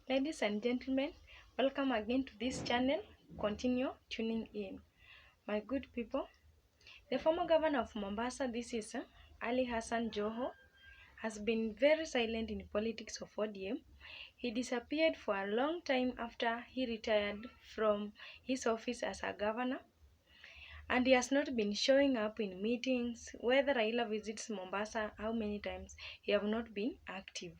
Ladies and gentlemen, welcome again to this channel. Continue tuning in. My good people, the former governor of Mombasa, this is Ali Hassan Joho, has been very silent in politics of ODM. He disappeared for a long time after he retired from his office as a governor, and he has not been showing up in meetings. Whether Raila visits Mombasa, how many times, he have not been active.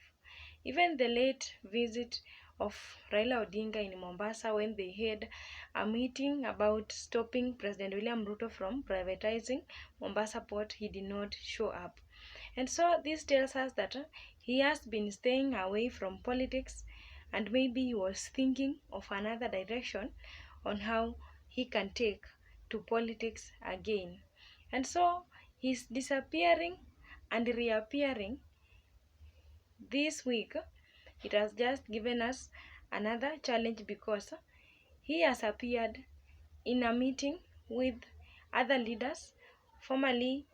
Even the late visit of Raila Odinga in Mombasa, when they had a meeting about stopping President Willam Ruto from privatizing Mombasa port, he did not show up. And so this tells us that he has been staying away from politics, and maybe he was thinking of another direction on how he can take to politics again. And so he's disappearing and reappearing this week. It has just given us another challenge because he has appeared in a meeting with other leaders formerly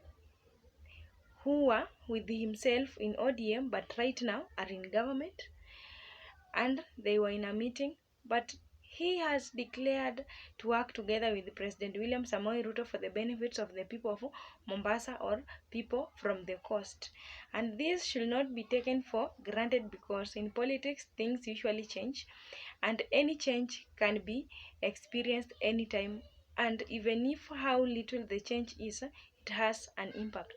who were with himself in ODM but right now are in government, and they were in a meeting, but he has declared to work together with President William Samoei Ruto for the benefits of the people of Mombasa, or people from the coast. And this should not be taken for granted, because in politics things usually change, and any change can be experienced anytime, and even if how little the change is, it has an impact.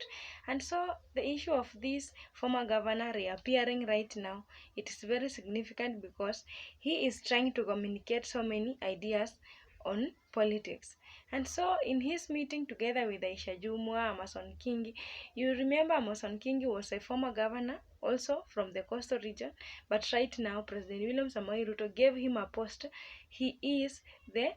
And so the issue of this former governor reappearing right now, it is very significant because he is trying to communicate so many ideas on politics. And so in his meeting together with Aisha Jumwa, Amason Kingi, you remember Amason Kingi was a former governor also from the coastal region, but right now President William Samoei Ruto gave him a post. He is the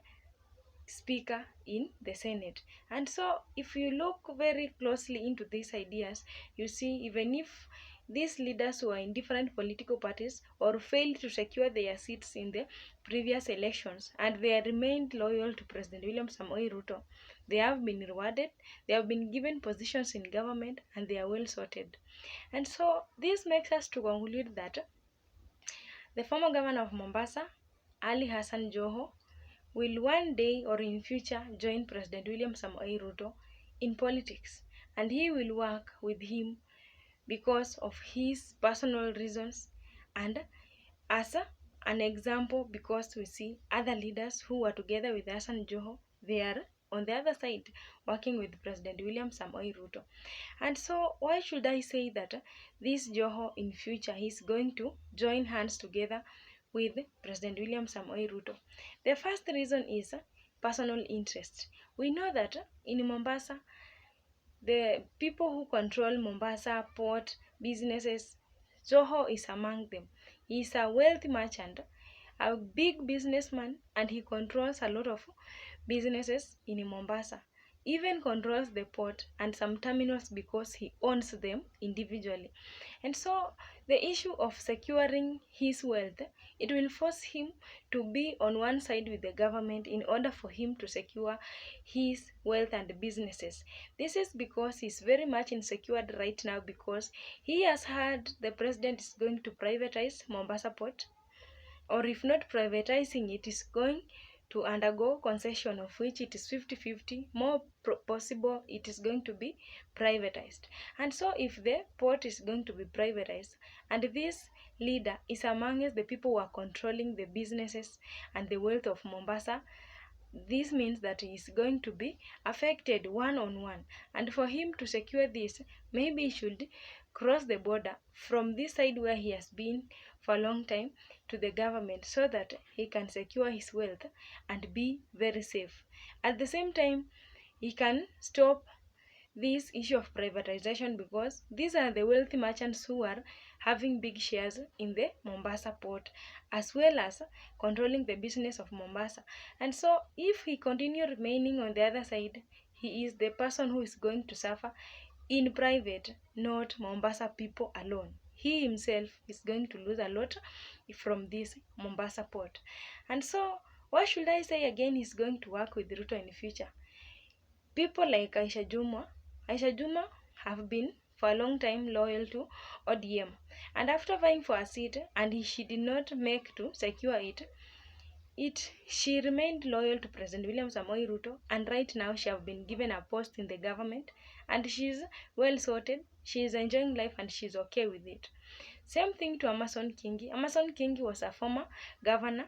speaker in the Senate. And so if you look very closely into these ideas, you see even if these leaders who are in different political parties or failed to secure their seats in the previous elections, and they remained loyal to President William Samoei Ruto, they have been rewarded, they have been given positions in government, and they are well sorted. And so this makes us to conclude that the former governor of Mombasa, Ali Hassan Joho, will one day or in future join President William Samoei Ruto in politics, and he will work with him because of his personal reasons, and as an example, because we see other leaders who are together with Hassan Joho, they are on the other side working with President William Samoei Ruto. And so why should I say that this Joho in future is going to join hands together with President William Samoei Ruto? The first reason is personal interest. We know that in Mombasa, the people who control Mombasa port businesses, Joho is among them. He is a wealthy merchant, a big businessman, and he controls a lot of businesses in Mombasa, even controls the port and some terminals because he owns them individually. And so the issue of securing his wealth, it will force him to be on one side with the government in order for him to secure his wealth and businesses. This is because he's very much insecure right now, because he has heard the president is going to privatize Mombasa port, or if not privatizing, it is going to undergo concession, of which it is 50-50, more possible it is going to be privatized. And so if the port is going to be privatized, and this leader is amongst the people who are controlling the businesses and the wealth of Mombasa, this means that he is going to be affected one-on-one. And for him to secure this, maybe he should cross the border from this side where he has been for a long time to the government, so that he can secure his wealth and be very safe. At the same time, he can stop this issue of privatization, because these are the wealthy merchants who are having big shares in the Mombasa port, as well as controlling the business of Mombasa. And so if he continue remaining on the other side, he is the person who is going to suffer in private, not Mombasa people alone. He himself is going to lose a lot from this Mombasa port. And so what should I say again? He's going to work with Ruto in the future. People like Aisha Juma have been for a long time loyal to ODM. And after vying for a seat and she did not make to secure it she remained loyal to President William Samoei Ruto, and right now she have been given a post in the government and she's well sorted. She is enjoying life and she's okay with it. Same thing to Amason Kingi. Amason Kingi was a former governor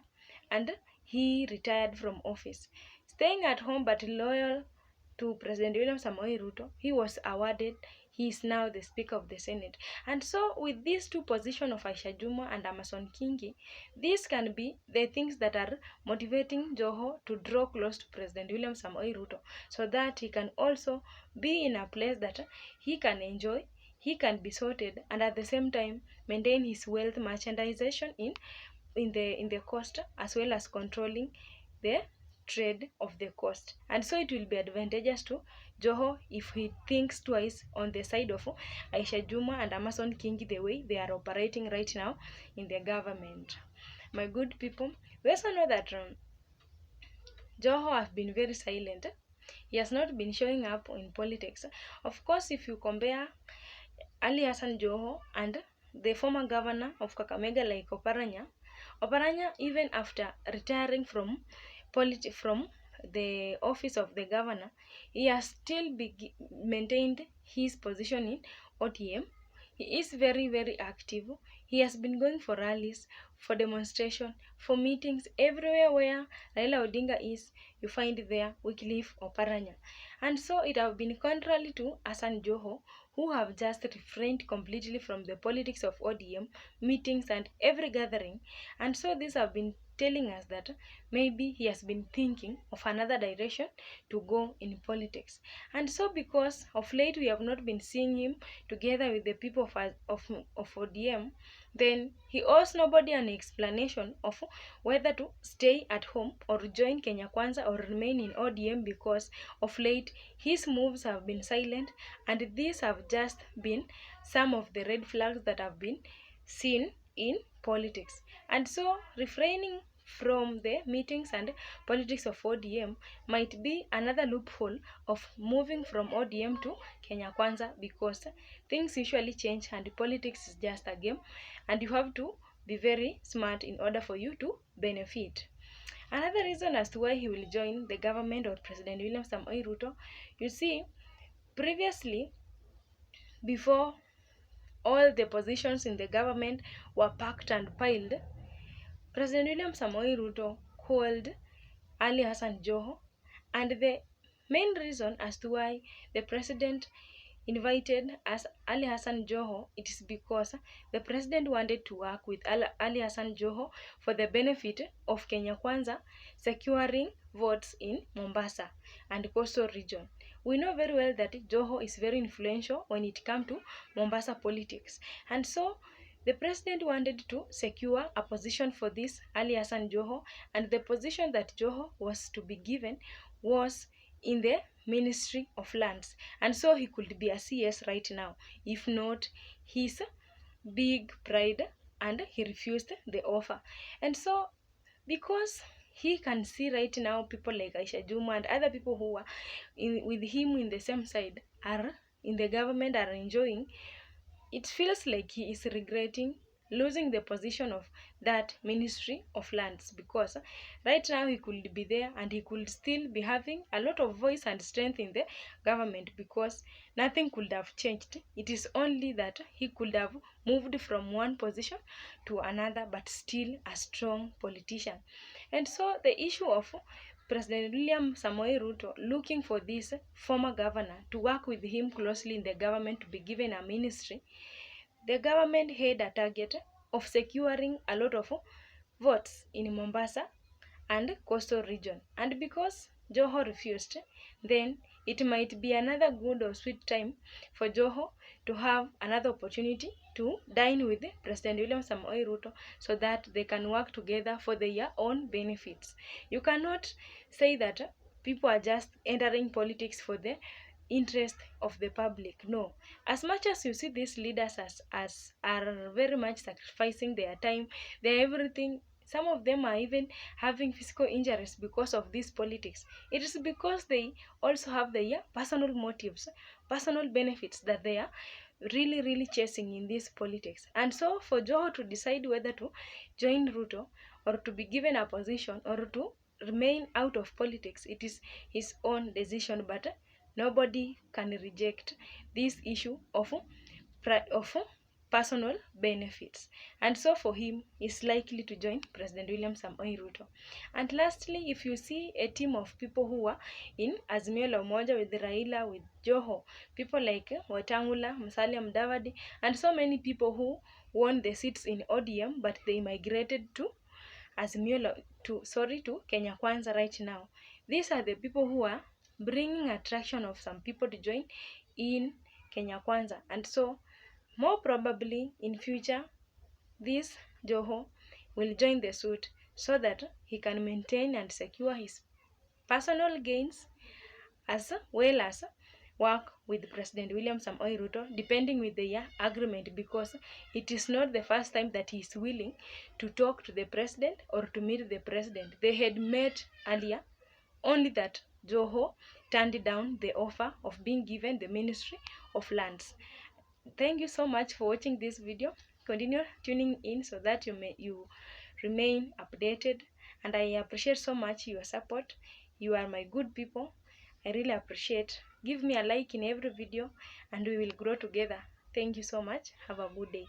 and he retired from office. Staying at home but loyal to President William Samoei Ruto, he was awarded. He is now the Speaker of the Senate. And so with these two positions of Aisha Juma and Amason Kingi, these can be the things that are motivating Joho to draw close to President William Samoei Ruto so that he can also be in a place that he can enjoy, he can be sorted, and at the same time maintain his wealth merchandisation in the coast, as well as controlling the trade of the coast. And so it will be advantageous to Joho if he thinks twice on the side of Aisha Juma and Amason Kingi the way they are operating right now in the government. My good people, we also know that Joho has been very silent. He has not been showing up in politics. Of course, if you compare Ali Hassan Joho and the former governor of Kakamega like Oparanya, even after retiring from the office of the governor, he has still maintained his position in ODM. He is very, very active. He has been going for rallies, for demonstration, for meetings, everywhere where Raila Odinga is, you find there Wycliffe Oparanya. And so it have been contrary to Hassan Joho, who have just refrained completely from the politics of ODM, meetings and every gathering. And so these have been telling us that maybe he has been thinking of another direction to go in politics. And so because of late we have not been seeing him together with the people of ODM, then he owes nobody an explanation of whether to stay at home or join Kenya Kwanza or remain in ODM, because of late his moves have been silent, and these have just been some of the red flags that have been seen in politics. And so refraining from the meetings and politics of ODM might be another loophole of moving from ODM to Kenya Kwanza, because things usually change and politics is just a game and you have to be very smart in order for you to benefit. Another reason as to why he will join the government of President William Samoei Ruto, you see, previously, before all the positions in the government were packed and piled, President William Samoei Ruto called Ali Hassan Joho, and the main reason as to why the president invited as Ali Hassan Joho, it is because the president wanted to work with Ali Hassan Joho for the benefit of Kenya Kwanza securing votes in Mombasa and coastal region. We know very well that Joho is very influential when it comes to Mombasa politics, and so the president wanted to secure a position for this Ali Hassan Joho, and the position that Joho was to be given was in the Ministry of Lands, and so he could be a CS right now, if not his big pride, and he refused the offer. And so because he can see right now people like Aisha Juma and other people who are with him in the same side are in the government are enjoying, it feels like he is regretting losing the position of that Ministry of Lands, because right now he could be there and he could still be having a lot of voice and strength in the government, because nothing could have changed. It is only that he could have moved from one position to another, but still a strong politician. And so the issue of President William Samoei Ruto looking for this former governor to work with him closely in the government to be given a ministry, the government had a target of securing a lot of votes in Mombasa and coastal region. And because Joho refused, then it might be another good or sweet time for Joho to have another opportunity to dine with President William Samoei Ruto so that they can work together for their own benefits. You cannot say that people are just entering politics for the interest of the public. No. As much as you see these leaders as are very much sacrificing their time, their everything, some of them are even having physical injuries because of this politics. It is because they also have their personal motives, personal benefits that they are really chasing in this politics. And so for Joho to decide whether to join Ruto or to be given a position or to remain out of politics, it is his own decision, but nobody can reject this issue of personal benefits. And so for him, he's likely to join President William Samoei Ruto. And lastly, if you see a team of people who are in Azimio la Umoja with Raila, with Joho, people like Wetangula, Musalia Mudavadi, and so many people who won the seats in ODM, but they migrated to to Kenya Kwanza right now. These are the people who are bringing attraction of some people to join in Kenya Kwanza. And so more probably in future, this Joho will join the suit so that he can maintain and secure his personal gains as well as work with President William Samoei Ruto, depending with their agreement, because it is not the first time that he is willing to talk to the president or to meet the president. They had met earlier, only that Joho turned down the offer of being given the Ministry of Lands. Thank you so much for watching this video. Continue tuning in so that you remain updated, and I appreciate so much your support. You are my good people. I really appreciate. Give me a like in every video and we will grow together. Thank you so much. Have a good day.